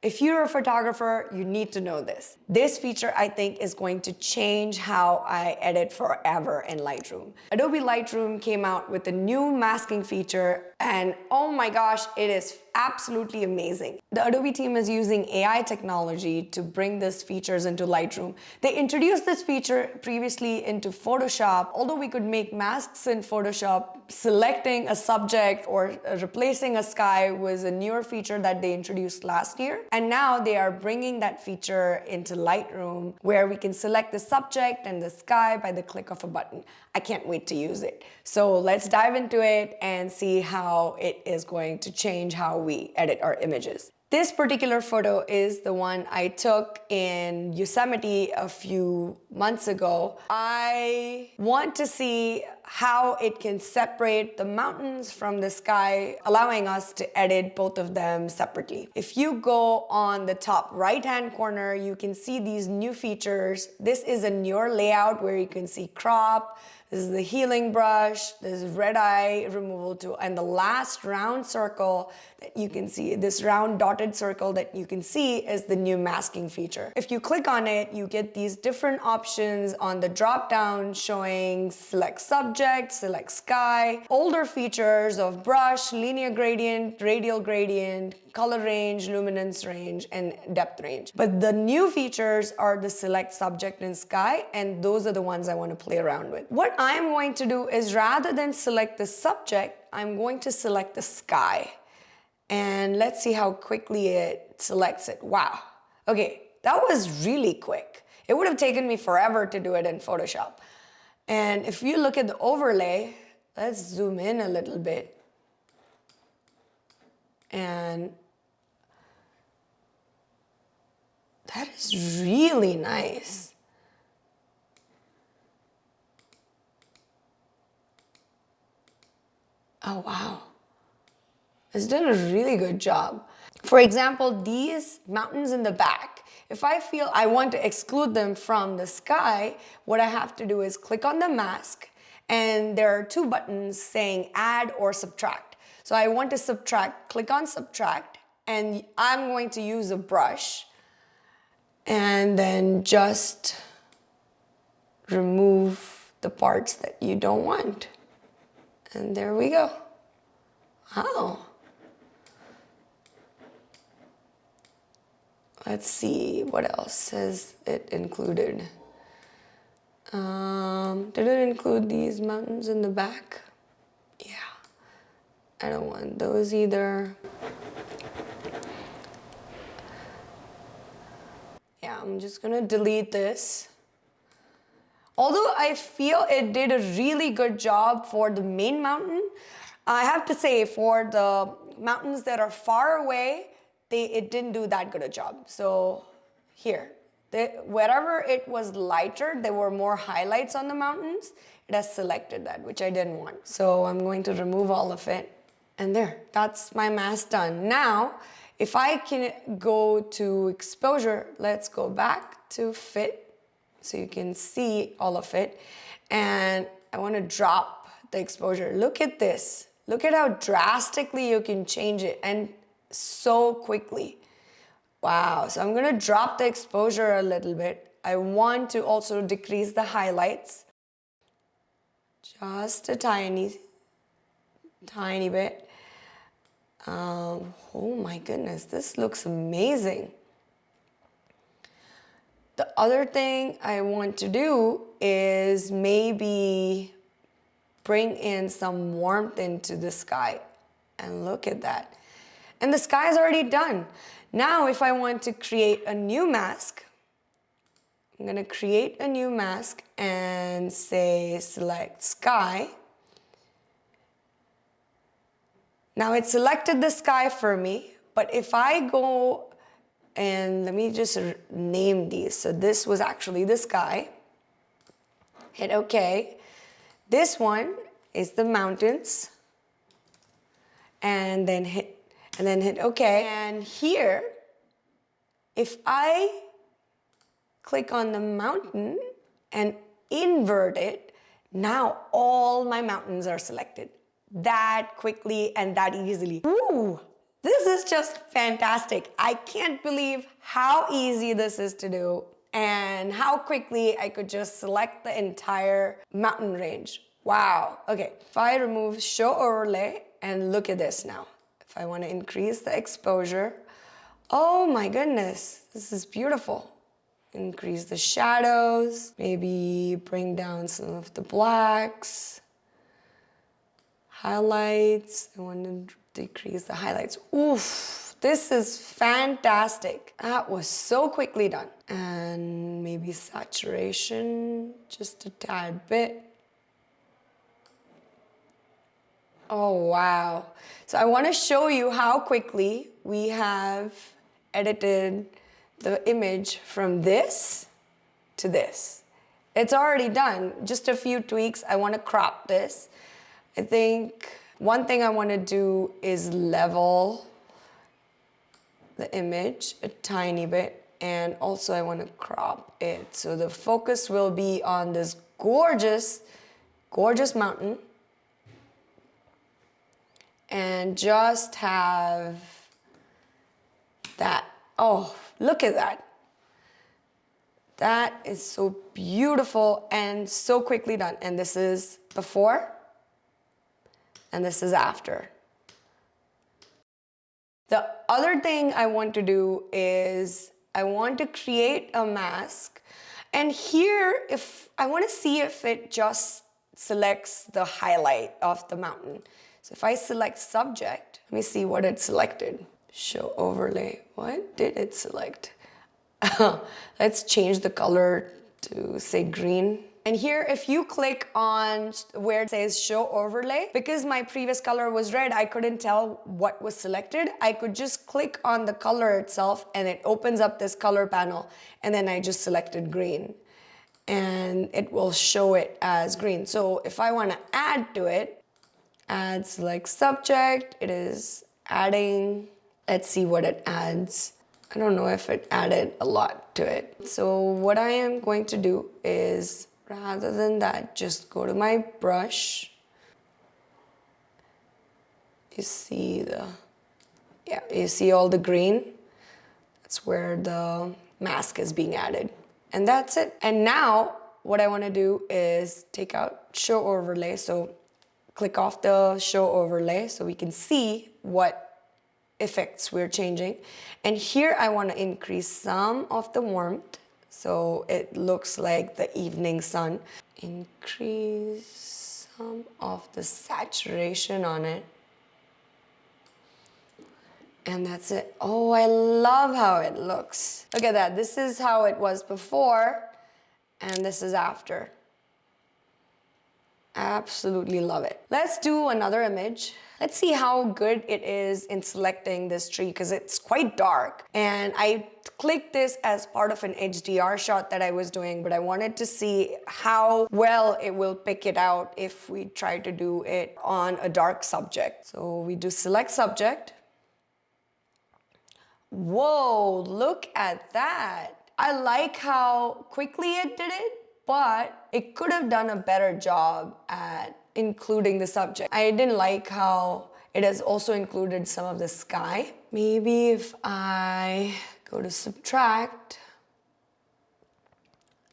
If you're a photographer, you need to know this. This feature, I think, is going to change how I edit forever in Lightroom. Adobe Lightroom came out with a new masking feature, and oh my gosh, it is absolutely amazing. The Adobe team is using AI technology to bring these features into Lightroom. They introduced this feature previously into Photoshop. Although we could make masks in Photoshop, selecting a subject or replacing a sky was a newer feature that they introduced last year. And now they are bringing that feature into Lightroom where we can select the subject and the sky by the click of a button. I can't wait to use it. So let's dive into it and see how it is going to change how we edit our images. This particular photo is the one I took in Yosemite a few months ago. I want to see how it can separate the mountains from the sky, allowing us to edit both of them separately. If you go on the top right-hand corner, you can see these new features. This is a newer layout where you can see crop. This is the healing brush, this is red eye removal tool, and the last round circle that you can see, this round dotted circle that you can see is the new masking feature. If you click on it, you get these different options on the drop down showing select subject, select sky, older features of brush, linear gradient, radial gradient, color range, luminance range, and depth range. But the new features are the select subject and sky, and those are the ones I want to play around with. What I'm going to do is rather than select the subject, I'm going to select the sky. And let's see how quickly it selects it. Wow. Okay, that was really quick. It would have taken me forever to do it in Photoshop. And if you look at the overlay, let's zoom in a little bit. And that is really nice. Oh, wow. It's done a really good job. For example, these mountains in the back, if I feel I want to exclude them from the sky, what I have to do is click on the mask, and there are two buttons saying add or subtract. So I want to subtract, click on subtract, and I'm going to use a brush and then just remove the parts that you don't want. And there we go. Wow. Let's see, what else is it included? Did it include these mountains in the back? Yeah, I don't want those either. Yeah, I'm just gonna delete this. Although I feel it did a really good job for the main mountain, I have to say for the mountains that are far away, it didn't do that good a job. So here, wherever it was lighter, there were more highlights on the mountains. It has selected that, which I didn't want. So I'm going to remove all of it. And there, that's my mask done. Now, if I can go to exposure, let's go back to fit so you can see all of it. And I want to drop the exposure. Look at this. Look at how drastically you can change it, and so quickly. Wow, so I'm gonna drop the exposure a little bit. I want to also decrease the highlights. Just a tiny bit. Oh my goodness, this looks amazing. The other thing I want to do is maybe bring in some warmth into the sky. And look at that. And the sky is already done. Now, if I want to create a new mask, I'm gonna create a new mask and say select sky. Now it selected the sky for me, but if I go and let me just name these. So this was actually the sky. Hit OK. This one is the mountains. And then hit OK. And here, if I click on the mountain and invert it, now all my mountains are selected that quickly and that easily. Ooh, This is just fantastic. I can't believe how easy this is to do and how quickly I could just select the entire mountain range. Wow. Okay, if I remove show overlay and look at this now. If I want to increase the exposure, oh my goodness, this is beautiful. Increase the shadows, maybe bring down some of the blacks. Highlights, I want to decrease the highlights. Oof, this is fantastic. That was so quickly done. And maybe saturation, just a tad bit. Oh, wow. So I want to show you how quickly we have edited the image from this to this. It's already done, just a few tweaks. I want to crop this. I think one thing I want to do is level the image a tiny bit, and also I want to crop it. So the focus will be on this gorgeous, gorgeous mountain, and just have that. Oh, look at that. That is so beautiful and so quickly done. And this is before, and this is after. The other thing I want to do is I want to create a mask. And here, if I want to see if it just selects the highlight of the mountain. So if I select subject, let me see what it selected. Show overlay. What did it select? Let's change the color to say green. And here, if you click on where it says show overlay, because my previous color was red, I couldn't tell what was selected. I could just click on the color itself and it opens up this color panel. And then I just selected green and it will show it as green. So if I want to add to it, add select subject, it is adding. Let's see what it adds. I don't know if it added a lot to it. So what I am going to do is, rather than that, just go to my brush. You see you see all the green? That's where the mask is being added. And that's it. And now what I want to do is take out show overlay. So click off the show overlay so we can see what effects we're changing. And here I want to increase some of the warmth so it looks like the evening sun. Increase some of the saturation on it. And that's it. Oh, I love how it looks. Look at that. This is how it was before and this is after. Absolutely love it. Let's do another image. Let's see how good it is in selecting this tree because it's quite dark. And I clicked this as part of an HDR shot that I was doing, but I wanted to see how well it will pick it out if we try to do it on a dark subject. So we do select subject. Whoa, look at that. I like how quickly it did it, but it could have done a better job at including the subject. I didn't like how it has also included some of the sky. Maybe if I go to subtract,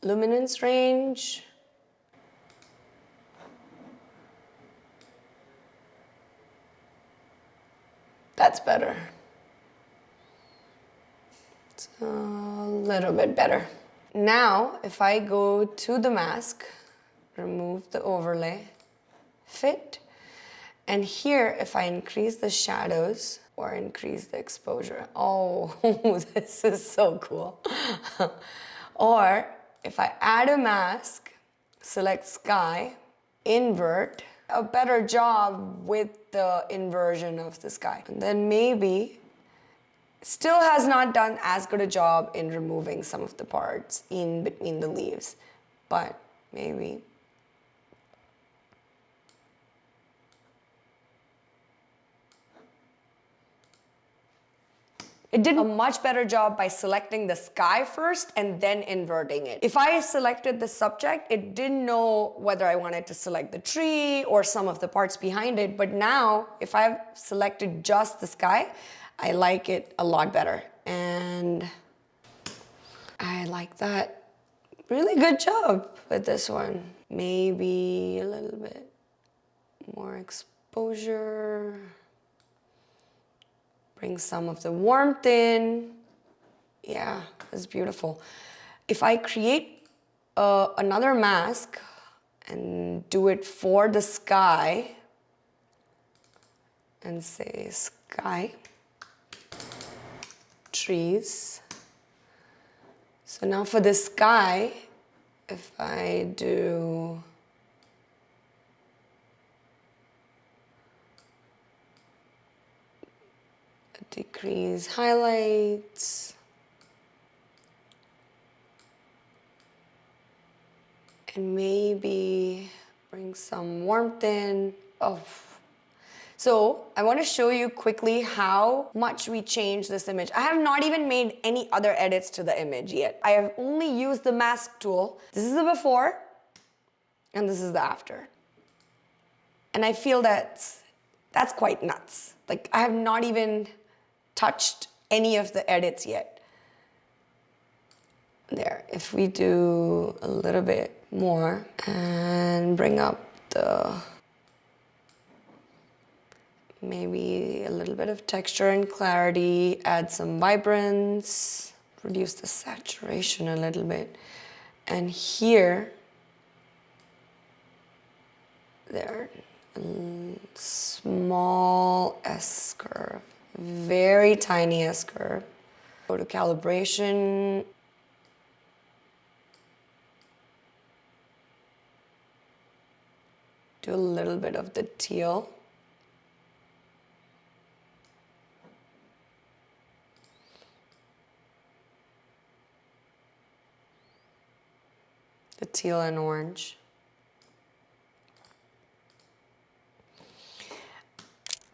luminance range, that's better. It's a little bit better. Now, if I go to the mask, remove the overlay, fit, and here, if I increase the shadows or increase the exposure, oh, this is so cool. Or if I add a mask, select sky, invert, a better job with the inversion of the sky. And then maybe still has not done as good a job in removing some of the parts in between the leaves, but maybe. It did a much better job by selecting the sky first and then inverting it. If I selected the subject, it didn't know whether I wanted to select the tree or some of the parts behind it. But now, if I've selected just the sky, I like it a lot better. And I like that. Really good job with this one. Maybe a little bit more exposure. Bring some of the warmth in. Yeah, it's beautiful. If I create another mask and do it for the sky and say sky, trees. So now for the sky, if I do decrease highlights and maybe bring some warmth in. Oh. So I want to show you quickly how much we changed this image. I have not even made any other edits to the image yet. I have only used the mask tool. This is the before and this is the after. And I feel that's quite nuts. Like, I have not even touched any of the edits yet. There, if we do a little bit more and bring up the, maybe a little bit of texture and clarity, add some vibrance, reduce the saturation a little bit. And here, there, small S curve. Very tiny S curve. Go to calibration. Do a little bit of the teal. The teal and orange.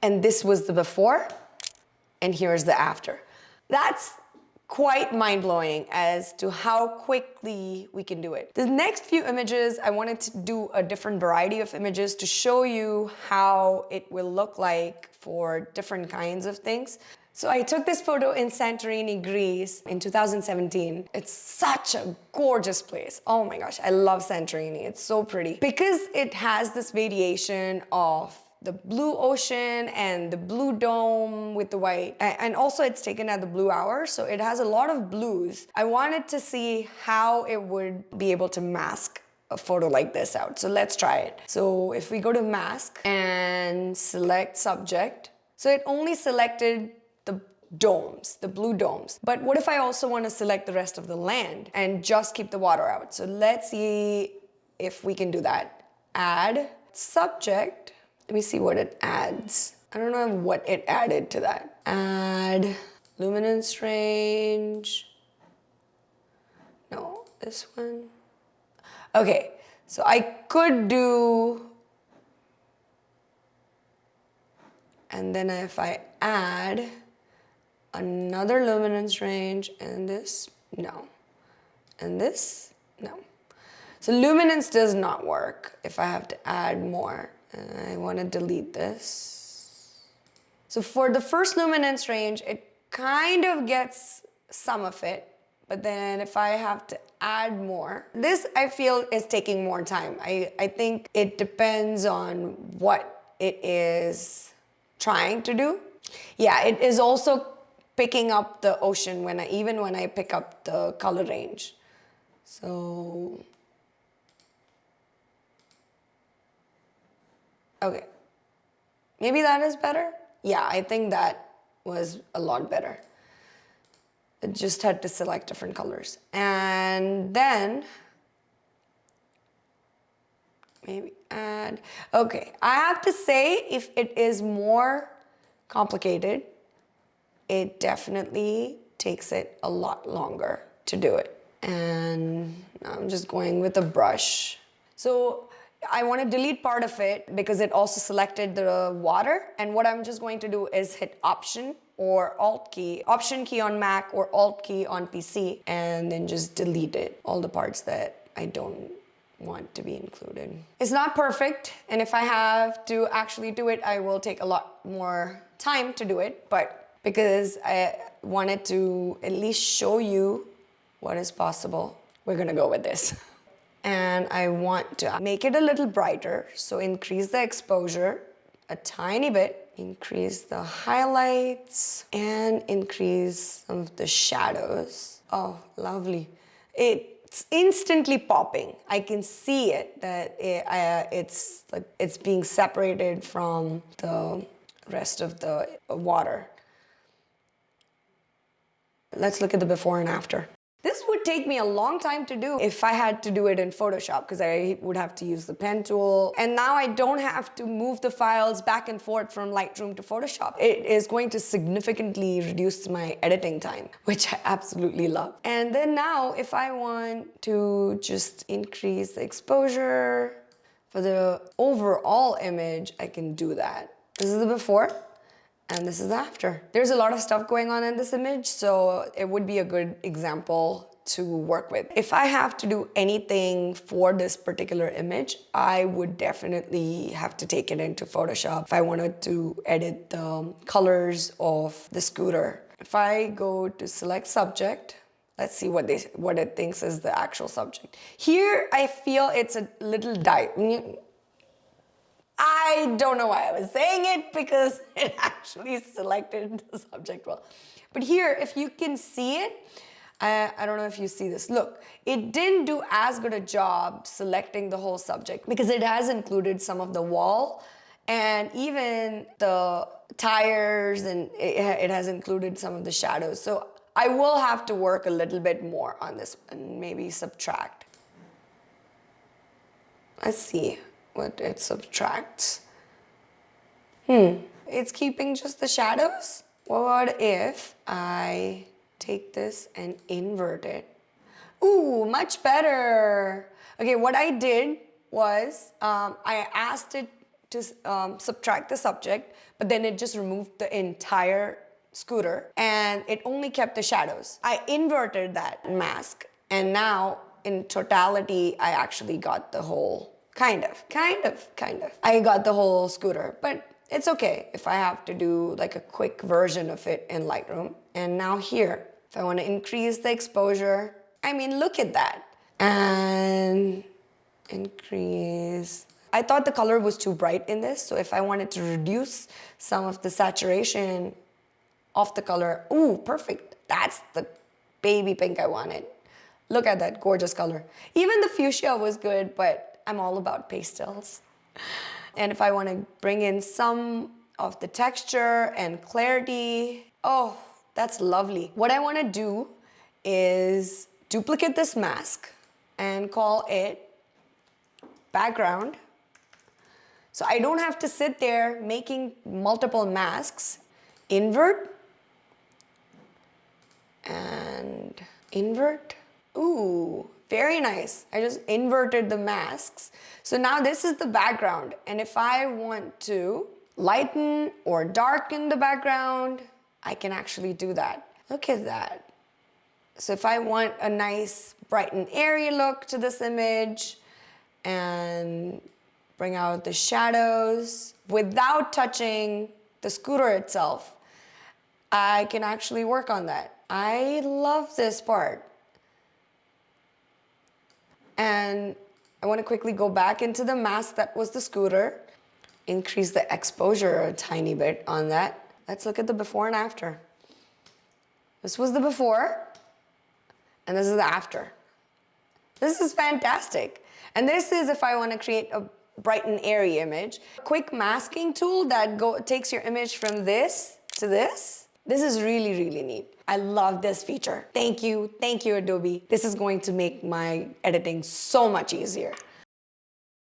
And this was the before. And here's the after. That's quite mind-blowing as to how quickly we can do it. The next few images, I wanted to do a different variety of images to show you how it will look like for different kinds of things. So I took this photo in Santorini, Greece in 2017. It's such a gorgeous place. Oh my gosh, I love Santorini. It's so pretty. Because it has this variation of the blue ocean and the blue dome with the white, and also it's taken at the blue hour, so it has a lot of blues. I wanted to see how it would be able to mask a photo like this out. So let's try it. So if we go to mask and select subject, so it only selected the domes, the blue domes. But what if I also want to select the rest of the land and just keep the water out? So let's see if we can do that. Add subject. Let me see what it adds. I don't know what it added to that. Add luminance range. No, this one. Okay, so I could do, and then if I add another luminance range and this, no. And this, no. So luminance does not work if I have to add more. And I want to delete this. So for the first luminance range, it kind of gets some of it, but then if I have to add more, this I feel is taking more time. I think it depends on what it is trying to do. Yeah, it is also picking up the ocean even when I pick up the color range. So okay, maybe that is better. Yeah, I think that was a lot better. It just had to select different colors. And then maybe add, okay. I have to say, if it is more complicated, it definitely takes it a lot longer to do it. And I'm just going with a brush. So I want to delete part of it because it also selected the water. And what I'm just going to do is hit Option or Alt key, Option key on Mac or Alt key on PC, and then just delete it, all the parts that I don't want to be included. It's not perfect, and if I have to actually do it, I will take a lot more time to do it, but because I wanted to at least show you what is possible, we're gonna go with this. And I want to make it a little brighter, so increase the exposure a tiny bit, increase the highlights, and increase some of the shadows. Oh, lovely. It's instantly popping. I can see it, that it's being separated from the rest of the water. Let's look at the before and after. This would take me a long time to do if I had to do it in Photoshop, because I would have to use the pen tool. And now I don't have to move the files back and forth from Lightroom to Photoshop. It is going to significantly reduce my editing time, which I absolutely love. And then now if I want to just increase the exposure for the overall image, I can do that. This is the before. And this is the after. There's a lot of stuff going on in this image, so it would be a good example to work with. If I have to do anything for this particular image, I would definitely have to take it into Photoshop if I wanted to edit the colors of the scooter. If I go to select subject, let's see what it thinks is the actual subject. Here, I feel it's a little I don't know why I was saying it, because it actually selected the subject well. But here, if you can see it, I don't know if you see this. Look, it didn't do as good a job selecting the whole subject, because it has included some of the wall and even the tires, and it has included some of the shadows. So I will have to work a little bit more on this and maybe subtract. Let's see what it subtracts. It's keeping just the shadows. What if I take this and invert it? Ooh, much better. Okay, what I did was I asked it to subtract the subject, but then it just removed the entire scooter and it only kept the shadows. I inverted that mask, and now in totality, I actually got the whole Kind of. I got the whole scooter, but it's okay if I have to do like a quick version of it in Lightroom. And now here, if I want to increase the exposure, I mean, look at that. And increase. I thought the color was too bright in this, so if I wanted to reduce some of the saturation of the color, ooh, perfect. That's the baby pink I wanted. Look at that gorgeous color. Even the fuchsia was good, but I'm all about pastels. And if I want to bring in some of the texture and clarity, oh, that's lovely. What I want to do is duplicate this mask and call it background. So I don't have to sit there making multiple masks. Invert and invert. Ooh, very nice. I just inverted the masks. So now this is the background. And if I want to lighten or darken the background, I can actually do that. Look at that. So if I want a nice bright and airy look to this image and bring out the shadows without touching the scooter itself, I can actually work on that. I love this part. And I want to quickly go back into the mask that was the scooter, increase the exposure a tiny bit on that. Let's look at the before and after. This was the before, and this is the after. This is fantastic. And this is if I want to create a bright and airy image. Quick masking tool that takes your image from this to this. This is really, really neat. I love this feature. Thank you, Adobe. This is going to make my editing so much easier.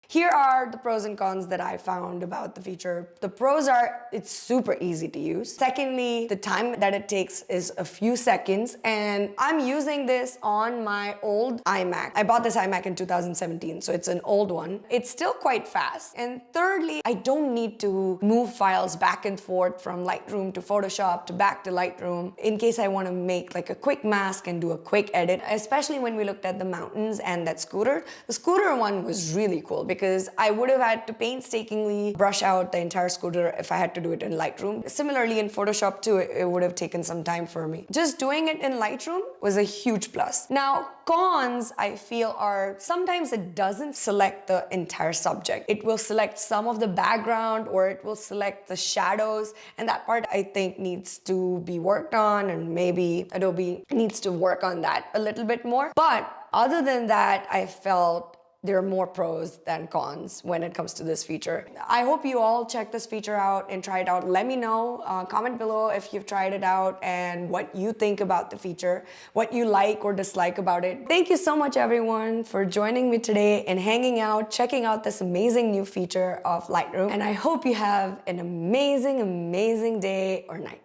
Here are the pros and cons that I found about the feature. The pros are it's super easy to use. Secondly, the time that it takes is a few seconds, and I'm using this on my old iMac. I bought this iMac in 2017, so it's an old one. It's still quite fast. And thirdly, I don't need to move files back and forth from Lightroom to Photoshop to back to Lightroom in case I want to make like a quick mask and do a quick edit, especially when we looked at the mountains and that scooter. The scooter one was really cool because I would have had to painstakingly brush out the entire scooter if I had to do it in Lightroom. Similarly, in Photoshop too, it would have taken some time for me. Just doing it in Lightroom was a huge plus. Now, cons I feel are sometimes it doesn't select the entire subject. It will select some of the background or it will select the shadows, and that part I think needs to be worked on, and maybe Adobe needs to work on that a little bit more. But other than that, I felt there are more pros than cons when it comes to this feature. I hope you all check this feature out and try it out. Let me know, comment below if you've tried it out and what you think about the feature, what you like or dislike about it. Thank you so much everyone for joining me today and hanging out, checking out this amazing new feature of Lightroom. And I hope you have an amazing, amazing day or night.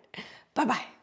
Bye-bye.